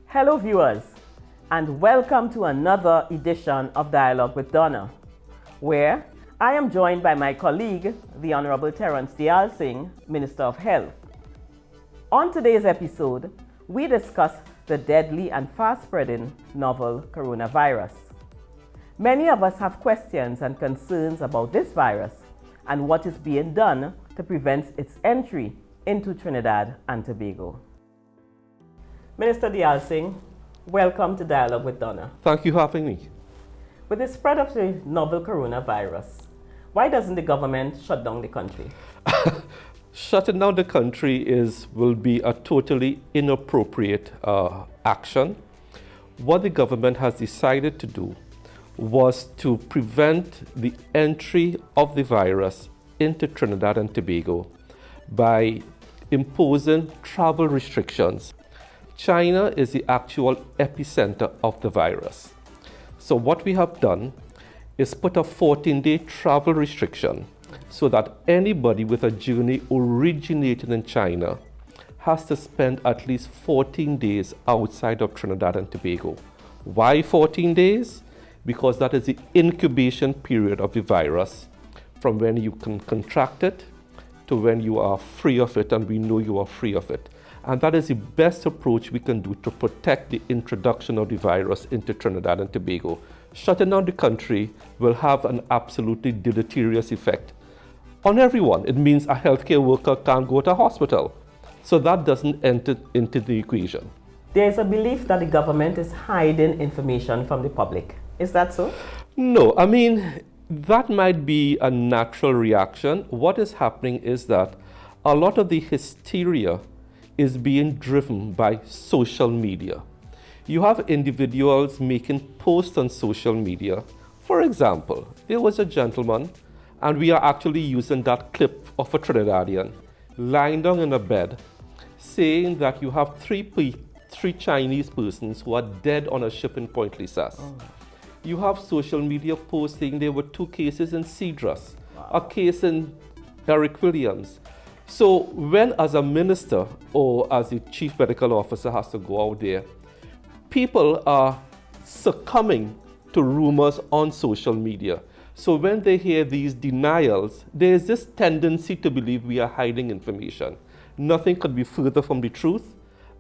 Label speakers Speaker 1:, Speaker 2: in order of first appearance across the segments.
Speaker 1: Hello viewers, and welcome to another edition of Dialogue with Donna, where I am joined by my colleague, the Honorable Terrence Deyalsingh, Minister of Health. On today's episode, we discuss the deadly and fast-spreading novel coronavirus. Many of us have questions and concerns about this virus and what is being done to prevent its entry into Trinidad and Tobago. Minister Deyalsingh, welcome to Dialogue with Donna.
Speaker 2: Thank you for having me.
Speaker 1: With the spread of the novel coronavirus, why doesn't the government shut down the country?
Speaker 2: Shutting down the country will be a totally inappropriate action. What the government has decided to do was to prevent the entry of the virus into Trinidad and Tobago by imposing travel restrictions. China is the actual epicenter of the virus. So what we have done is put a 14-day travel restriction so that anybody with a journey originating in China has to spend at least 14 days outside of Trinidad and Tobago. Why 14 days? Because that is the incubation period of the virus from when you can contract it to when you are free of it, and we know you are free of it. And that is the best approach we can do to protect the introduction of the virus into Trinidad and Tobago. Shutting down the country will have an absolutely deleterious effect on everyone. It means a healthcare worker can't go to a hospital. So that doesn't enter into the equation.
Speaker 1: There's a belief that the government is hiding information from the public. Is that so?
Speaker 2: No, I mean, that might be a natural reaction. What is happening is that a lot of the hysteria is being driven by social media. You have individuals making posts on social media. For example, there was a gentleman, and we are actually using that clip of a Trinidadian lying down in a bed saying that you have three Chinese persons who are dead on a ship in Point Lisas. Oh. You have social media posts saying there were 2 cases in Cedras, a case in Eric Williams. So when as a minister or as the chief medical officer has to go out there, people are succumbing to rumors on social media. So when they hear these denials, there is this tendency to believe we are hiding information. Nothing could be further from the truth.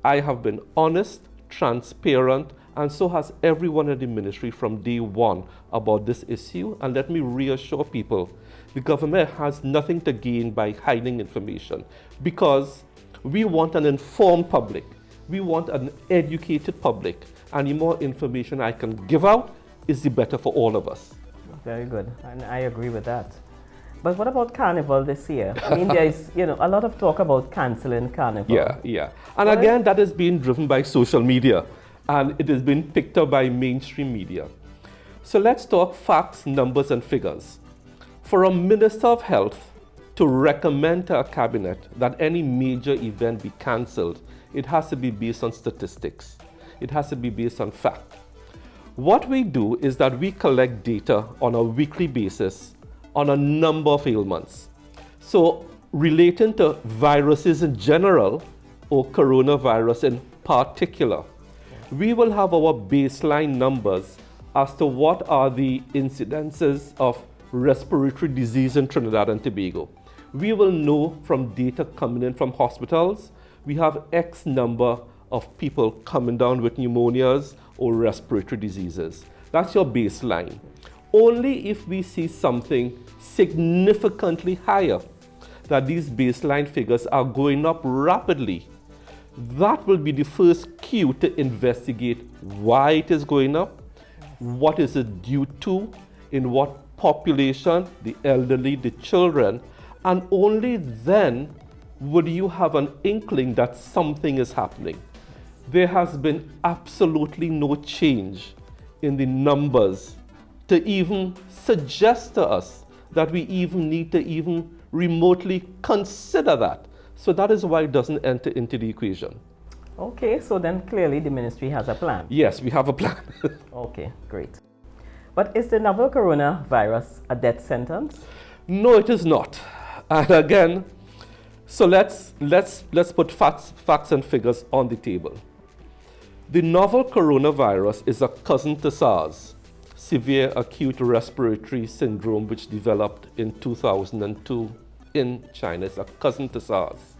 Speaker 2: I have been honest, transparent, and so has everyone in the ministry from day one about this issue. And let me reassure people, the government has nothing to gain by hiding information, because we want an informed public. We want an educated public. And the more information I can give out is the better for all of us.
Speaker 1: Very good, and I agree with that. But what about Carnival this year? I mean, there is, a lot of talk about canceling Carnival.
Speaker 2: Yeah. And again, that is being driven by social media, and it has been picked up by mainstream media. So let's talk facts, numbers, and figures. For a Minister of Health to recommend to a cabinet that any major event be cancelled, it has to be based on statistics. It has to be based on fact. What we do is that we collect data on a weekly basis on a number of ailments. So relating to viruses in general or coronavirus in particular, we will have our baseline numbers as to what are the incidences of respiratory disease in Trinidad and Tobago. We will know from data coming in from hospitals, we have X number of people coming down with pneumonias or respiratory diseases. That's your baseline. Only if we see something significantly higher, that these baseline figures are going up rapidly, that will be the first cue to investigate why it is going up, what is it due to, in what population, the elderly, the children, and only then would you have an inkling that something is happening. There has been absolutely no change in the numbers to even suggest to us that we even need to even remotely consider that. So that is why it doesn't enter into the equation.
Speaker 1: Okay, so then clearly the ministry has a plan.
Speaker 2: Yes, we have a plan.
Speaker 1: Okay, great. But is the novel coronavirus a death sentence?
Speaker 2: No, it is not. And again, So let's put facts and figures on the table. The novel coronavirus is a cousin to SARS, severe acute respiratory syndrome, which developed in 2002 in China. It's a cousin to SARS.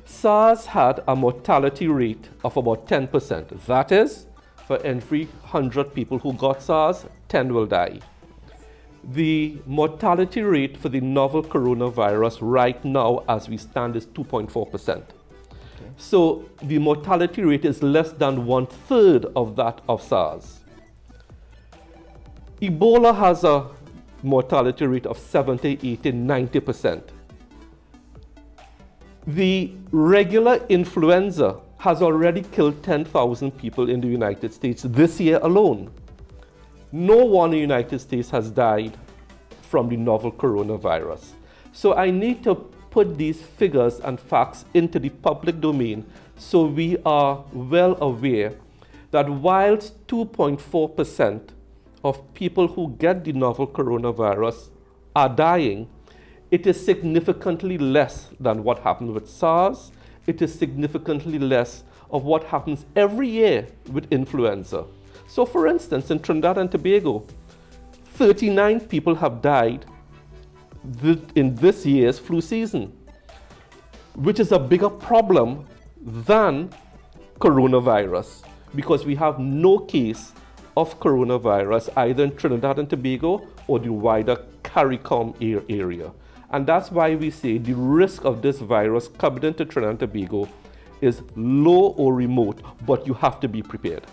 Speaker 2: SARS had a mortality rate of about 10%. That is, for every 100 people who got SARS, 10 will die. The mortality rate for the novel coronavirus right now, as we stand, is 2.4%. So the mortality rate is less than 1/3 of that of SARS. Ebola has a mortality rate of 70, 80, 90%. The regular influenza has already killed 10,000 people in the United States this year alone. No one in the United States has died from the novel coronavirus. So I need to put these figures and facts into the public domain so we are well aware that whilst 2.4% of people who get the novel coronavirus are dying, it is significantly less than what happened with SARS. It is significantly less of what happens every year with influenza. So for instance, in Trinidad and Tobago, 39 people have died in this year's flu season, which is a bigger problem than coronavirus because we have no case of coronavirus either in Trinidad and Tobago or the wider CARICOM area. And that's why we say the risk of this virus coming into Trinidad and Tobago is low or remote, but you have to be prepared.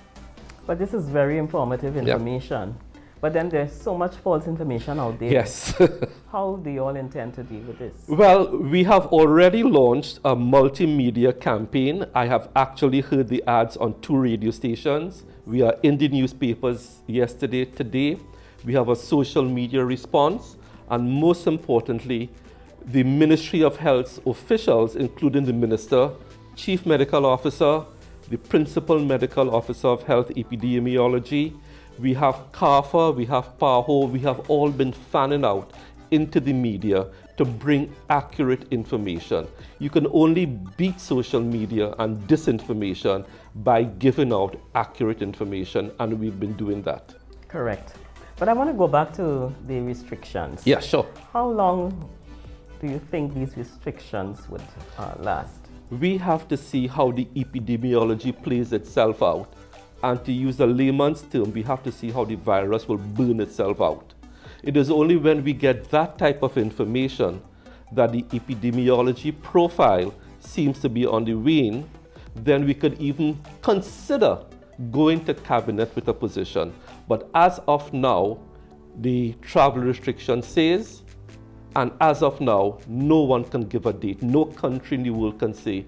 Speaker 1: But this is very informative information. Yeah. But then there's so much false information out there.
Speaker 2: Yes.
Speaker 1: How do you all intend to deal with this?
Speaker 2: Well, we have already launched a multimedia campaign. I have actually heard the ads on 2 radio stations. We are in the newspapers yesterday, today. We have a social media response. And most importantly, the Ministry of Health officials, including the Minister, Chief Medical Officer, the Principal Medical Officer of Health Epidemiology, we have CARFA, we have PAHO, we have all been fanning out into the media to bring accurate information. You can only beat social media and disinformation by giving out accurate information, and we've been doing that.
Speaker 1: Correct. But I want to go back to the restrictions.
Speaker 2: Yeah, sure.
Speaker 1: How long do you think these restrictions would last?
Speaker 2: We have to see how the epidemiology plays itself out. And to use a layman's term, we have to see how the virus will burn itself out. It is only when we get that type of information that the epidemiology profile seems to be on the wane, then we could even consider going to cabinet with a position. But as of now, the travel restriction says, and as of now, no one can give a date. No country in the world can say,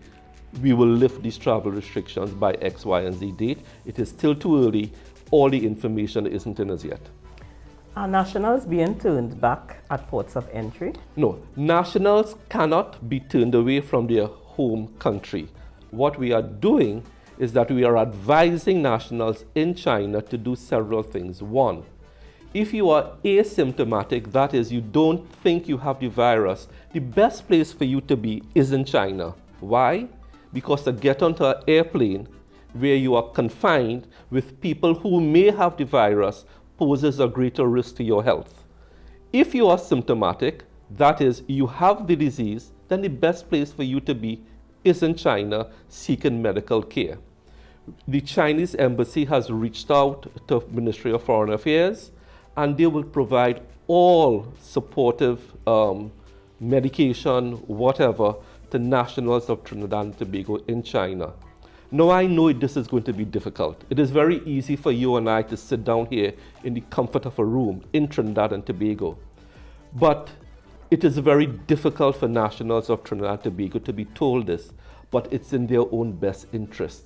Speaker 2: we will lift these travel restrictions by X, Y, and Z date. It is still too early. All the information isn't in as yet.
Speaker 1: Are nationals being turned back at ports of entry?
Speaker 2: No, nationals cannot be turned away from their home country. What we are doing is that we are advising nationals in China to do several things. One, if you are asymptomatic, that is, you don't think you have the virus, the best place for you to be is in China. Why? Because to get onto an airplane where you are confined with people who may have the virus poses a greater risk to your health. If you are symptomatic, that is, you have the disease, then the best place for you to be is in China seeking medical care. The Chinese embassy has reached out to the Ministry of Foreign Affairs, and they will provide all supportive medication, whatever, to nationals of Trinidad and Tobago in China. Now, I know this is going to be difficult. It is very easy for you and I to sit down here in the comfort of a room in Trinidad and Tobago. But it is very difficult for nationals of Trinidad and Tobago to be told this, but it's in their own best interest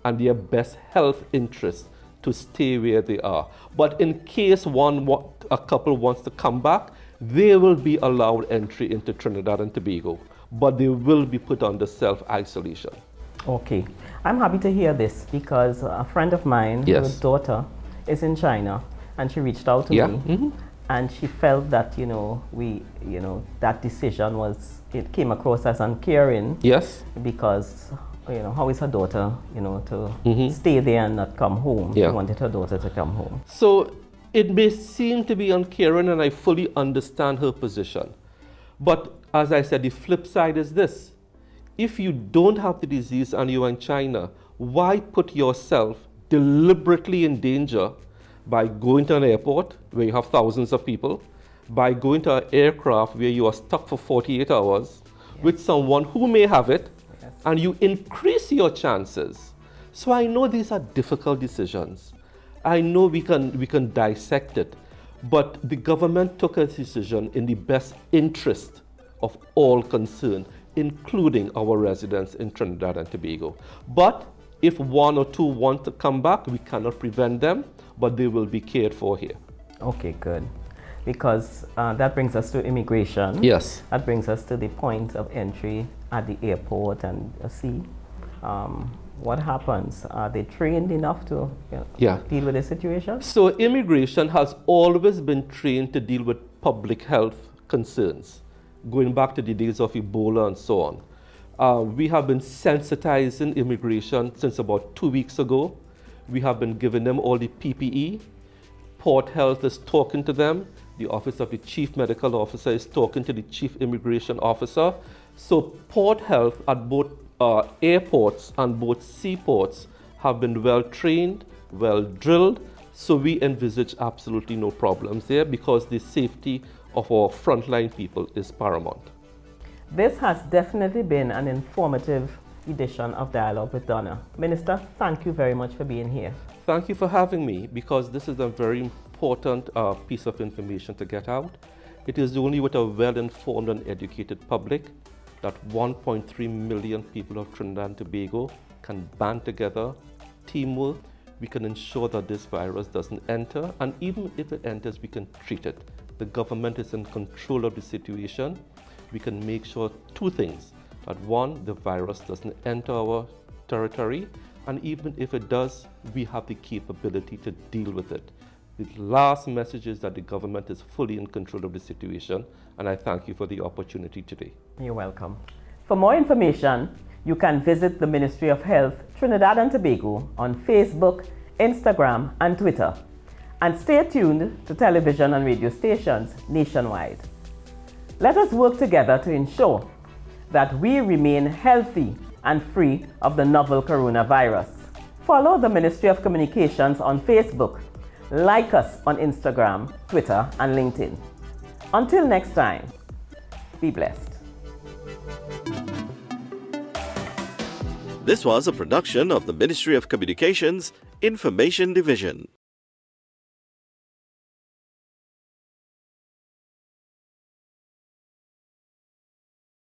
Speaker 2: and their best health interest to stay where they are. But in case a couple wants to come back, they will be allowed entry into Trinidad and Tobago, but they will be put under self-isolation.
Speaker 1: Okay. I'm happy to hear this because a friend of mine,
Speaker 2: Yes.
Speaker 1: whose daughter is in China, and she reached out to me.
Speaker 2: Mm-hmm.
Speaker 1: and she felt that that decision it came across as uncaring.
Speaker 2: Yes.
Speaker 1: Because how is her daughter to stay there and not come home?
Speaker 2: Yeah.
Speaker 1: She wanted her daughter to come home.
Speaker 2: So it may seem to be uncaring, and I fully understand her position. But as I said, the flip side is this: if you don't have the disease and you're in China, why put yourself deliberately in danger by going to an airport where you have thousands of people, by going to an aircraft where you are stuck for 48 hours with someone who may have it, and you increase your chances? So I know these are difficult decisions. I know we can dissect it, but the government took a decision in the best interest of all concerned, including our residents in Trinidad and Tobago. But if one or two want to come back, we cannot prevent them, but they will be cared for here.
Speaker 1: Okay, good. Because that brings us to immigration.
Speaker 2: Yes.
Speaker 1: That brings us to the point of entry at the airport and see what happens. Are they trained enough to deal with the situation?
Speaker 2: So immigration has always been trained to deal with public health concerns, going back to the days of Ebola and so on. We have been sensitizing immigration since about 2 weeks ago. We have been giving them all the PPE. Port Health is talking to them. The Office of the Chief Medical Officer is talking to the Chief Immigration Officer. So Port Health at both airports and both seaports have been well trained, well drilled. So we envisage absolutely no problems there because the safety of our frontline people is paramount.
Speaker 1: This has definitely been an informative edition of Dialogue with Donna. Minister, thank you very much for being here.
Speaker 2: Thank you for having me, because this is a very important piece of information to get out. It is only with a well-informed and educated public that 1.3 million people of Trinidad and Tobago can band together, teamwork. We can ensure that this virus doesn't enter, and even if it enters, we can treat it. The government is in control of the situation. We can make sure two things: that one, the virus doesn't enter our territory, and even if it does, we have the capability to deal with it. The last message is that the government is fully in control of the situation, and I thank you for the opportunity today.
Speaker 1: You're welcome. For more information, you can visit the Ministry of Health, Trinidad and Tobago on Facebook, Instagram, and Twitter. And stay tuned to television and radio stations nationwide. Let us work together to ensure that we remain healthy and free of the novel coronavirus. Follow the Ministry of Communications on Facebook. Like us on Instagram, Twitter, and LinkedIn. Until next time, be blessed.
Speaker 3: This was a production of the Ministry of Communications, Information Division.